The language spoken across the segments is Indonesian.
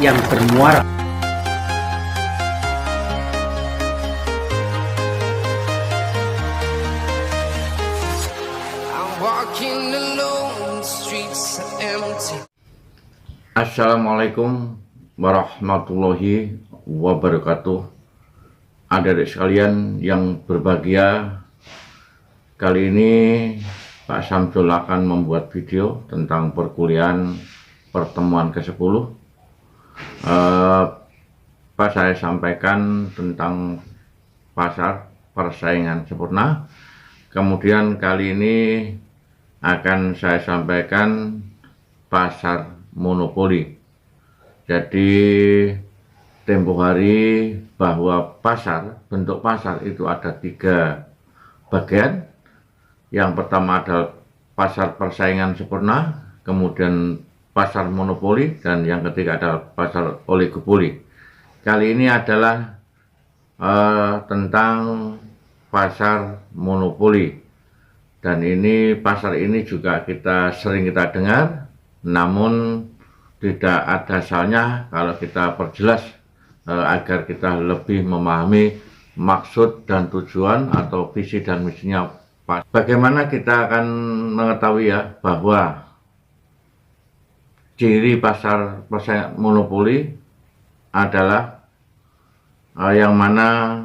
yang bermuara Assalamualaikum warahmatullahi wabarakatuh. Adik-adik sekalian yang berbahagia, kali ini Pak Samsul akan membuat video tentang perkuliahan pertemuan ke-10. Pak saya sampaikan tentang pasar persaingan sempurna. Kemudian kali ini akan saya sampaikan pasar monopoli. Jadi tempo hari bahwa bentuk pasar itu ada 3 bagian. Yang pertama adalah pasar persaingan sempurna, kemudian pasar monopoli, dan yang ketiga adalah pasar oligopoli. Kali ini adalah tentang pasar monopoli, dan ini pasar ini juga sering kita dengar, namun tidak ada salahnya kalau kita perjelas agar kita lebih memahami maksud dan tujuan atau visi dan misinya. Bagaimana kita akan mengetahui ya bahwa ciri pasar persaingan monopoli adalah yang mana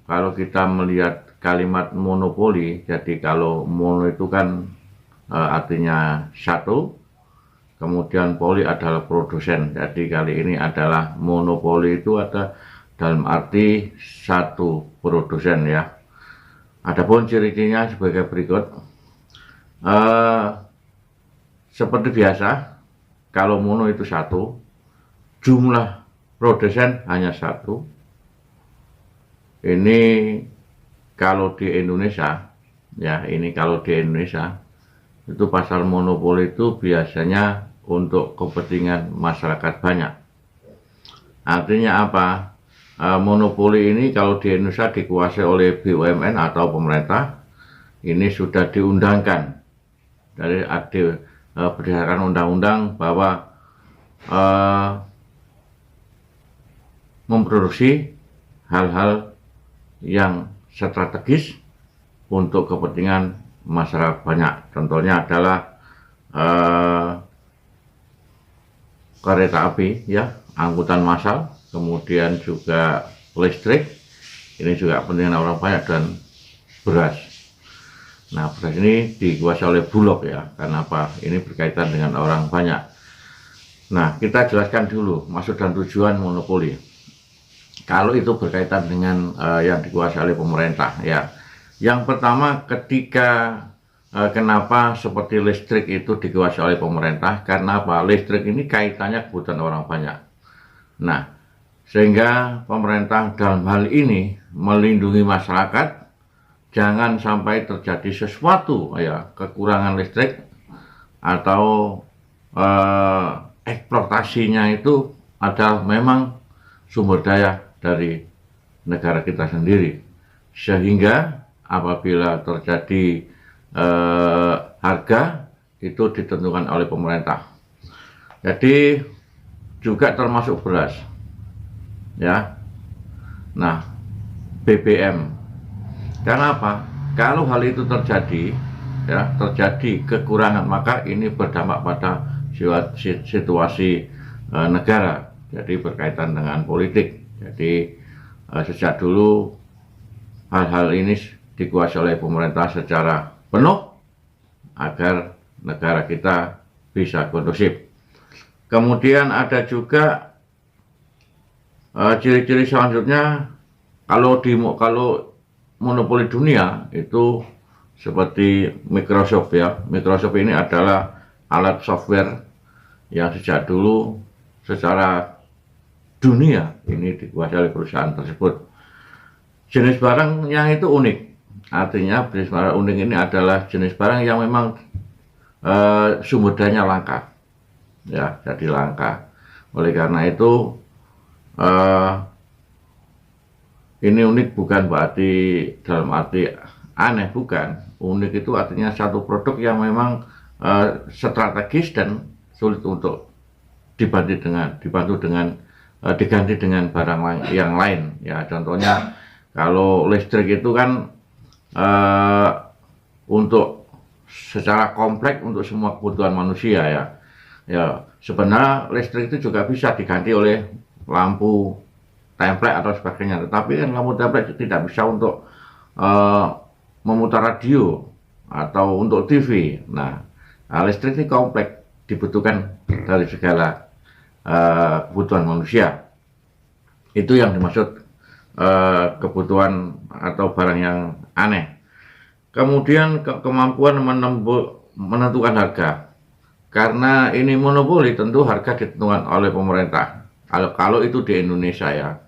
kalau kita melihat kalimat monopoli, jadi kalau mono itu kan artinya satu, kemudian poli adalah produsen. Jadi kali ini adalah monopoli itu ada dalam arti satu produsen ya. Adapun ciri-cirinya sebagai berikut. Seperti biasa, kalau mono itu satu, jumlah produsen hanya satu. Ini kalau di Indonesia, ya ini kalau di Indonesia, itu pasar monopoli itu biasanya untuk kepentingan masyarakat banyak. Artinya apa? Monopoli ini kalau di Indonesia dikuasai oleh BUMN atau pemerintah, ini sudah diundangkan dari berdasarkan undang-undang bahwa memproduksi hal-hal yang strategis untuk kepentingan masyarakat banyak. Contohnya adalah kereta api, ya, angkutan massal, kemudian juga listrik, ini juga kepentingan orang banyak, dan beras. Nah, beras ini dikuasai oleh Bulog ya, karena apa? Ini berkaitan dengan orang banyak. Nah, kita jelaskan dulu maksud dan tujuan monopoli. Kalau itu berkaitan dengan yang dikuasai oleh pemerintah ya. Yang pertama, ketika kenapa seperti listrik itu dikuasai oleh pemerintah, karena apa? Listrik ini kaitannya kebutuhan orang banyak. Nah, sehingga pemerintah dalam hal ini melindungi masyarakat, jangan sampai terjadi sesuatu ya, kekurangan listrik atau eksploitasinya itu adalah memang sumber daya dari negara kita sendiri, sehingga apabila terjadi harga itu ditentukan oleh pemerintah. Jadi juga termasuk beras ya. Nah, BBM, karena apa? Kalau hal itu terjadi ya, terjadi kekurangan, maka ini berdampak pada situasi negara, jadi berkaitan dengan politik. Jadi sejak dulu hal-hal ini dikuasai oleh pemerintah secara penuh agar negara kita bisa kondusif. Kemudian ada juga ciri-ciri selanjutnya, kalau monopoli dunia itu seperti Microsoft ya. Microsoft ini adalah alat software yang sejak dulu secara dunia ini dikuasai oleh perusahaan tersebut. Jenis barangnya itu unik. Artinya jenis barang unik ini adalah jenis barang yang memang sumber dayanya langka ya, jadi langka. Oleh karena itu ini unik bukan berarti dalam arti aneh, bukan. Unik itu artinya satu produk yang memang strategis dan sulit untuk diganti dengan barang yang lain ya. Contohnya kalau listrik itu kan untuk secara kompleks untuk semua kebutuhan manusia ya. Ya, sebenarnya listrik itu juga bisa diganti oleh lampu template atau sebagainya, tetapi kan lampu template tidak bisa untuk memutar radio atau untuk TV. Nah, listrik ini kompleks, dibutuhkan dari segala kebutuhan manusia. Itu yang dimaksud kebutuhan atau barang yang aneh. Kemudian kemampuan menentukan harga. Karena ini monopoli, tentu harga ditentukan oleh pemerintah. Kalau itu di Indonesia ya.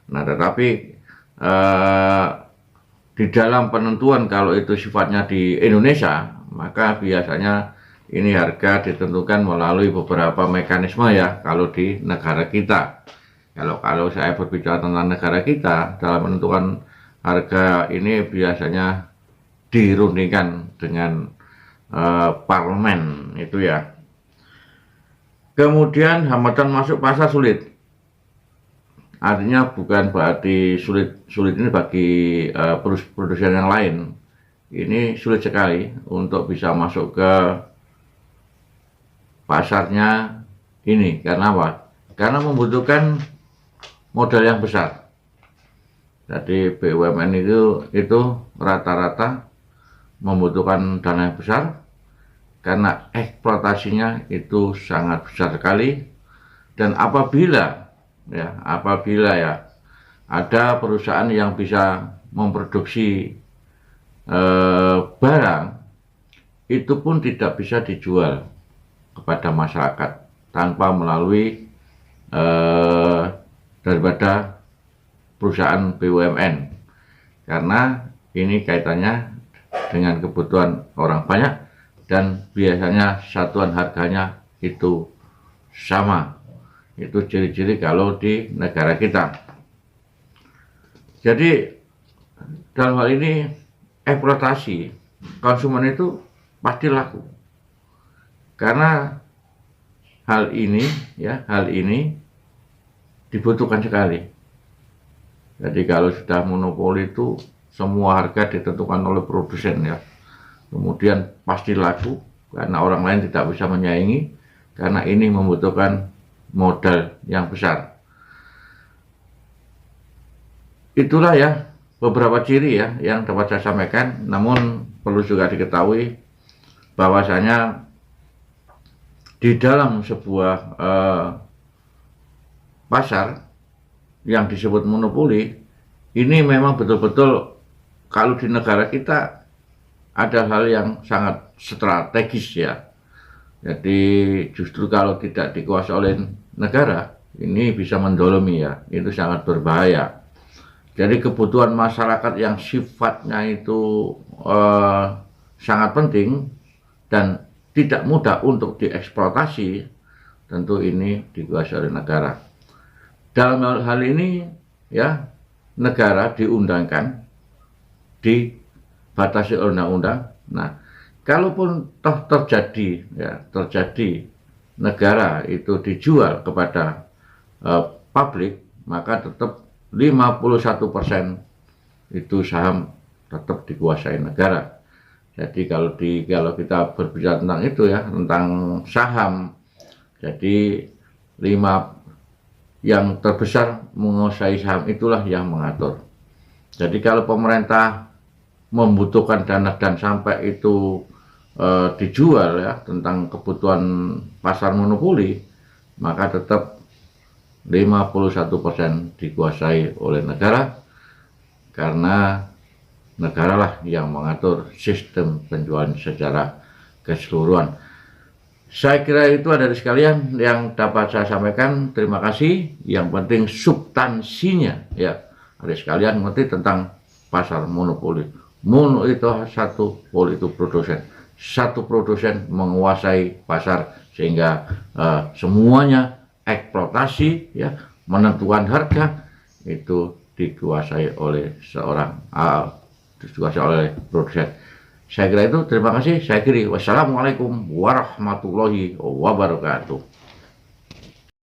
Nah, tetapi di dalam penentuan kalau itu sifatnya di Indonesia, maka biasanya ini harga ditentukan melalui beberapa mekanisme ya. Kalau di negara kita, kalau saya berbicara tentang negara kita, dalam menentukan harga ini biasanya dirundingkan dengan parlemen itu ya. Kemudian hambatan masuk pasar sulit. Artinya bukan berarti sulit ini bagi produsen yang lain. Ini sulit sekali untuk bisa masuk ke pasarnya ini. Karena apa? Karena membutuhkan modal yang besar. Jadi BUMN itu rata-rata membutuhkan dana yang besar karena eksploitasinya itu sangat besar sekali. Dan apabila ada perusahaan yang bisa memproduksi barang, itu pun tidak bisa dijual kepada masyarakat tanpa melalui daripada perusahaan BUMN, karena ini kaitannya dengan kebutuhan orang banyak dan biasanya satuan harganya itu sama. Itu ciri-ciri kalau di negara kita. Jadi dalam hal ini eksploitasi konsumen itu pasti laku, karena hal ini dibutuhkan sekali. Jadi kalau sudah monopoli itu semua harga ditentukan oleh produsen ya. Kemudian pasti laku karena orang lain tidak bisa menyaingi, karena ini membutuhkan modal yang besar. Itulah ya beberapa ciri ya yang dapat saya sampaikan. Namun perlu juga diketahui bahwasanya di dalam sebuah pasar yang disebut monopoli ini memang betul-betul kalau di negara kita ada hal yang sangat strategis ya. Jadi justru kalau tidak dikuasai oleh negara ini bisa mendolimi ya, itu sangat berbahaya. Jadi kebutuhan masyarakat yang sifatnya itu sangat penting dan tidak mudah untuk dieksploitasi, tentu ini dikuasai oleh negara. Dalam hal ini ya, negara diundangkan, dibatasi oleh undang-undang. Nah, kalaupun toh terjadi negara itu dijual kepada publik, maka tetap 51% itu saham tetap dikuasai negara. Jadi kalau kita berbicara tentang itu ya, tentang saham, jadi 5 yang terbesar menguasai saham itulah yang mengatur. Jadi kalau pemerintah membutuhkan dana dan sampai itu dijual ya tentang kebutuhan pasar monopoli, maka tetap 51% dikuasai oleh negara, karena negaralah yang mengatur sistem penjualan secara keseluruhan. Saya kira itu ada sekalian yang dapat saya sampaikan. Terima kasih. Yang penting substansinya ya, ada sekalian mengerti tentang pasar monopoli. Mono itu satu, poli itu produsen. Satu produsen menguasai pasar sehingga semuanya eksploitasi ya, menentukan harga itu dikuasai oleh dikuasai oleh produsen. Saya kira itu, terima kasih. Saya kira wassalamualaikum warahmatullahi wabarakatuh.